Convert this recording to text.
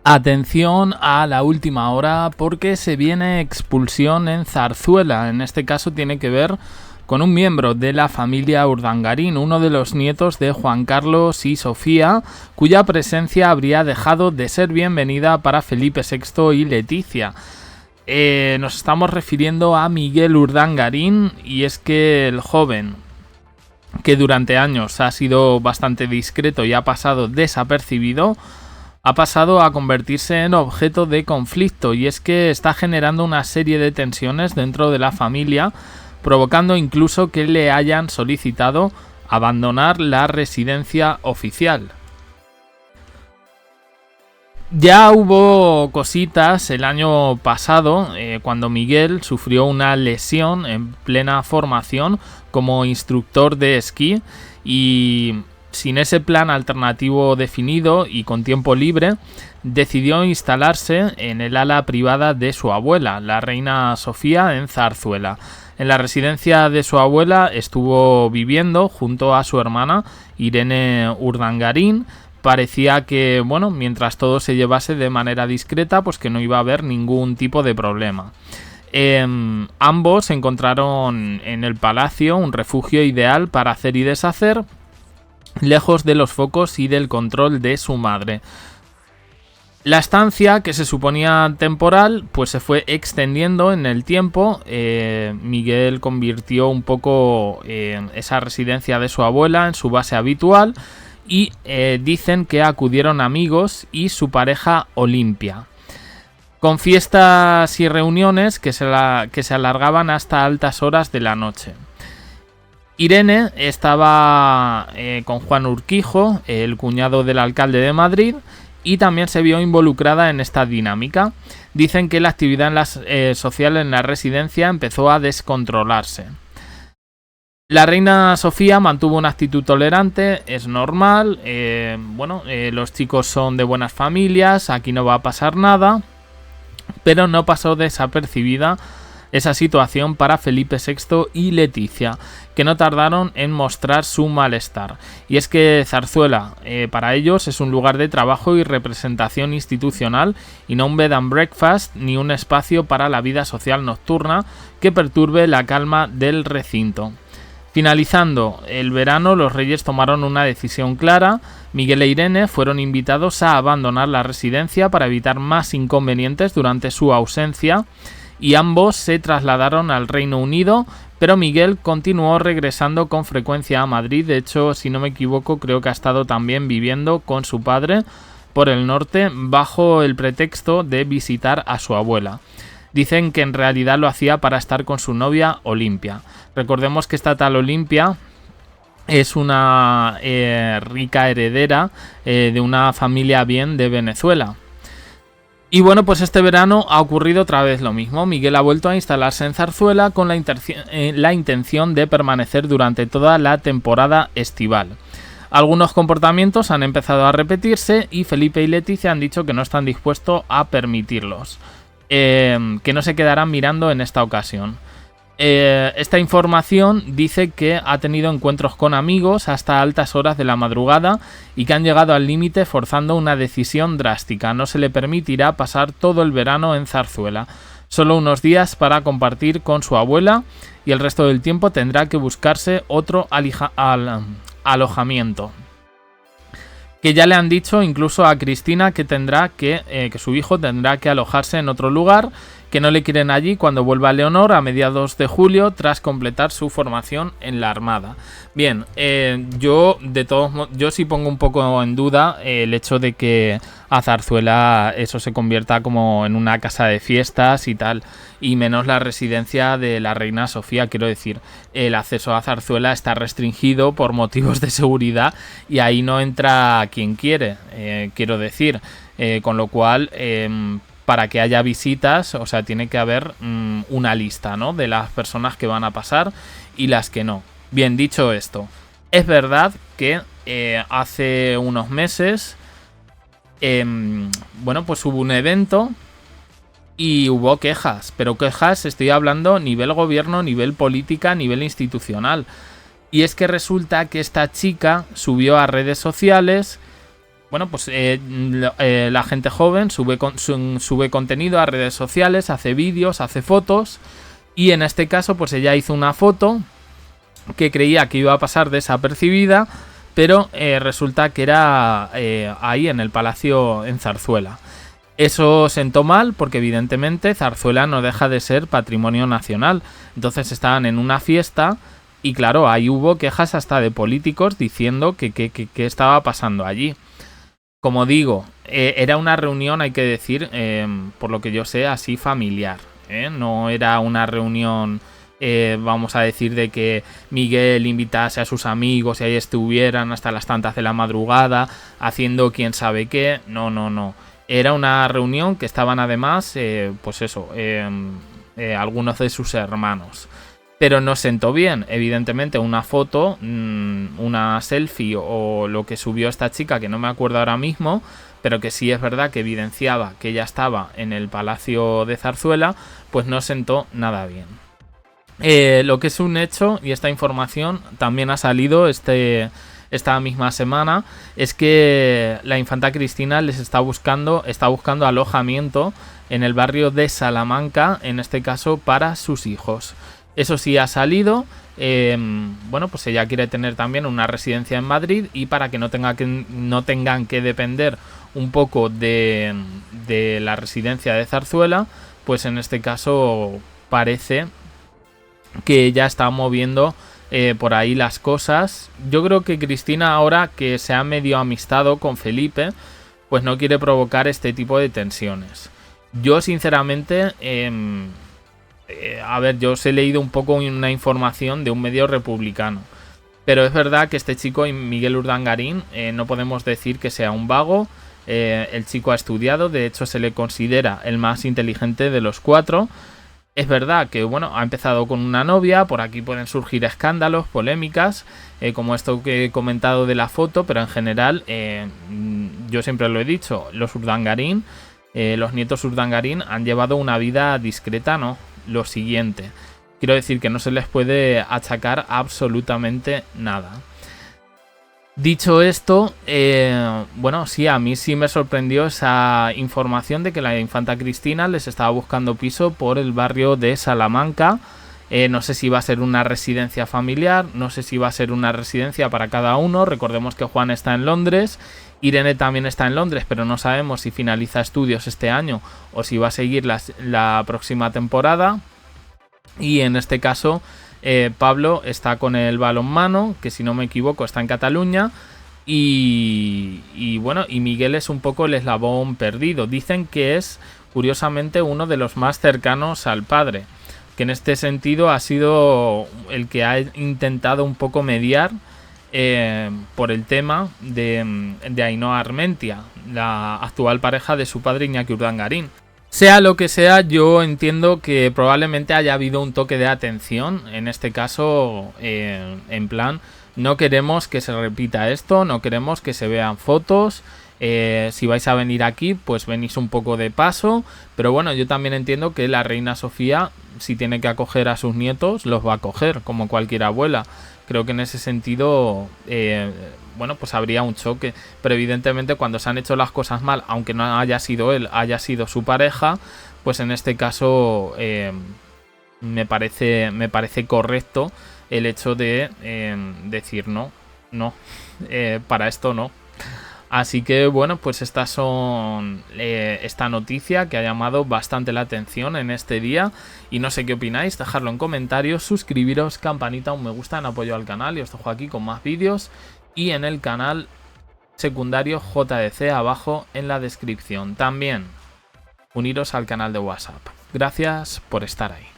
Atención a la última hora porque se viene expulsión en Zarzuela. En este caso tiene que ver con un miembro de la familia Urdangarín, uno de los nietos de Juan Carlos y Sofía, cuya presencia habría dejado de ser bienvenida para Felipe VI y Leticia. Nos estamos refiriendo a Miguel Urdangarín, y es que el joven, que durante años ha sido bastante discreto y ha pasado desapercibido, ha pasado a convertirse en objeto de conflicto, y es que está generando una serie de tensiones dentro de la familia, provocando incluso que le hayan solicitado abandonar la residencia oficial. Ya hubo cositas el año pasado, cuando Miguel sufrió una lesión en plena formación como instructor de esquí, y sin ese plan alternativo definido y con tiempo libre, decidió instalarse en el ala privada de su abuela, la reina Sofía, en Zarzuela. En la residencia de su abuela estuvo viviendo junto a su hermana Irene Urdangarín. Parecía que, bueno, mientras todo se llevase de manera discreta, pues que no iba a haber ningún tipo de problema. Ambos encontraron en el palacio un refugio ideal para hacer y deshacer, lejos de los focos y del control de su madre. La estancia, que se suponía temporal, pues se fue extendiendo en el tiempo. Miguel convirtió un poco esa residencia de su abuela en su base habitual, y dicen que acudieron amigos y su pareja Olimpia, con fiestas y reuniones que se alargaban hasta altas horas de la noche. Irene estaba con Juan Urquijo, el cuñado del alcalde de Madrid, y también se vio involucrada en esta dinámica. Dicen que la actividad social en la residencia empezó a descontrolarse. La reina Sofía mantuvo una actitud tolerante, es normal, los chicos son de buenas familias, aquí no va a pasar nada, pero no pasó desapercibida esa situación para Felipe VI y Leticia, que no tardaron en mostrar su malestar. Y es que Zarzuela, para ellos, es un lugar de trabajo y representación institucional, y no un bed and breakfast ni un espacio para la vida social nocturna que perturbe la calma del recinto. Finalizando el verano, los reyes tomaron una decisión clara. Miguel e Irene fueron invitados a abandonar la residencia para evitar más inconvenientes durante su ausencia, y ambos se trasladaron al Reino Unido, pero Miguel continuó regresando con frecuencia a Madrid. De hecho, si no me equivoco, creo que ha estado también viviendo con su padre por el norte bajo el pretexto de visitar a su abuela. Dicen que en realidad lo hacía para estar con su novia Olimpia. Recordemos que esta tal Olimpia es una rica heredera de una familia bien de Venezuela. Y bueno, pues este verano ha ocurrido otra vez lo mismo. Miguel ha vuelto a instalarse en Zarzuela con la intención de permanecer durante toda la temporada estival. Algunos comportamientos han empezado a repetirse y Felipe y Leticia han dicho que no están dispuestos a permitirlos, que no se quedarán mirando en esta ocasión. Esta información dice que ha tenido encuentros con amigos hasta altas horas de la madrugada y que han llegado al límite forzando una decisión drástica. No se le permitirá pasar todo el verano en Zarzuela, solo unos días para compartir con su abuela, y el resto del tiempo tendrá que buscarse otro alojamiento. Que ya le han dicho incluso a Cristina que su hijo tendrá que alojarse en otro lugar, que no le quieren allí cuando vuelva Leonor a mediados de julio tras completar su formación en la Armada. Bien, yo sí pongo un poco en duda el hecho de que a Zarzuela eso se convierta como en una casa de fiestas y tal, y menos la residencia de la reina Sofía. Quiero decir, el acceso a Zarzuela está restringido por motivos de seguridad y ahí no entra quien quiere, quiero decir, con lo cual para que haya visitas, o sea, tiene que haber una lista, ¿no?, de las personas que van a pasar y las que no. Bien, dicho esto, es verdad que hace unos meses pues hubo un evento y hubo quejas, pero quejas estoy hablando nivel gobierno, nivel política, nivel institucional. Y es que resulta que esta chica subió a redes sociales bueno, pues la gente joven sube contenido a redes sociales, hace vídeos, hace fotos. Y en este caso, pues ella hizo una foto que creía que iba a pasar desapercibida, pero resulta que era ahí en el palacio en Zarzuela. Eso sentó mal porque evidentemente Zarzuela no deja de ser patrimonio nacional. Entonces estaban en una fiesta y claro, ahí hubo quejas hasta de políticos diciendo que estaba pasando allí. Como digo, era una reunión, hay que decir, por lo que yo sé, así familiar. No era una reunión, vamos a decir, de que Miguel invitase a sus amigos y ahí estuvieran hasta las tantas de la madrugada haciendo quién sabe qué. No. Era una reunión que estaban además, pues eso, algunos de sus hermanos. Pero no sentó bien, evidentemente una foto, una selfie o lo que subió esta chica, que no me acuerdo ahora mismo, pero que sí es verdad que evidenciaba que ella estaba en el Palacio de Zarzuela, pues no sentó nada bien. Lo que es un hecho, y esta información también ha salido esta misma semana, es que la infanta Cristina está buscando alojamiento en el barrio de Salamanca, en este caso para sus hijos. Eso sí ha salido. Bueno, pues ella quiere tener también una residencia en Madrid y para que no tengan que depender un poco de la residencia de Zarzuela, pues en este caso parece que ella está moviendo por ahí las cosas. Yo creo que Cristina, ahora que se ha medio amistado con Felipe, pues no quiere provocar este tipo de tensiones. Yo sinceramente, a ver, yo os he leído un poco una información de un medio republicano, pero es verdad que este chico, Miguel Urdangarín, no podemos decir que sea un vago. El chico ha estudiado, de hecho se le considera el más inteligente de los cuatro. Es verdad que, bueno, ha empezado con una novia, por aquí pueden surgir escándalos, polémicas, como esto que he comentado de la foto, pero en general, yo siempre lo he dicho, los Urdangarín, los nietos Urdangarín han llevado una vida discreta, ¿no? Lo siguiente, quiero decir que no se les puede achacar absolutamente nada. Dicho esto, bueno, sí, a mí sí me sorprendió esa información de que la infanta Cristina les estaba buscando piso por el barrio de Salamanca. No sé si va a ser una residencia familiar, no sé si va a ser una residencia para cada uno. Recordemos que Juan está en Londres, Irene también está en Londres, pero no sabemos si finaliza estudios este año o si va a seguir la próxima temporada. Y en este caso, Pablo está con el balonmano, que si no me equivoco está en Cataluña. Y bueno, y Miguel es un poco el eslabón perdido. Dicen que es, curiosamente, uno de los más cercanos al padre, que en este sentido ha sido el que ha intentado un poco mediar por el tema de Ainhoa Armentia, la actual pareja de su padre Iñaki Urdangarín. Sea lo que sea, yo entiendo que probablemente haya habido un toque de atención, en este caso, en plan, no queremos que se repita esto, no queremos que se vean fotos. Si vais a venir aquí, pues venís un poco de paso, pero bueno, yo también entiendo que la reina Sofía, si tiene que acoger a sus nietos, los va a acoger, como cualquier abuela. Creo que en ese sentido, bueno, pues habría un choque, pero evidentemente cuando se han hecho las cosas mal, aunque no haya sido él, haya sido su pareja, pues en este caso me parece correcto el hecho de decir no, para esto no. Así que bueno, pues estas son esta noticia que ha llamado bastante la atención en este día. Y no sé qué opináis, dejadlo en comentarios, suscribiros, campanita, un me gusta en apoyo al canal. Y os dejo aquí con más vídeos y en el canal secundario JDC abajo en la descripción. También uniros al canal de WhatsApp. Gracias por estar ahí.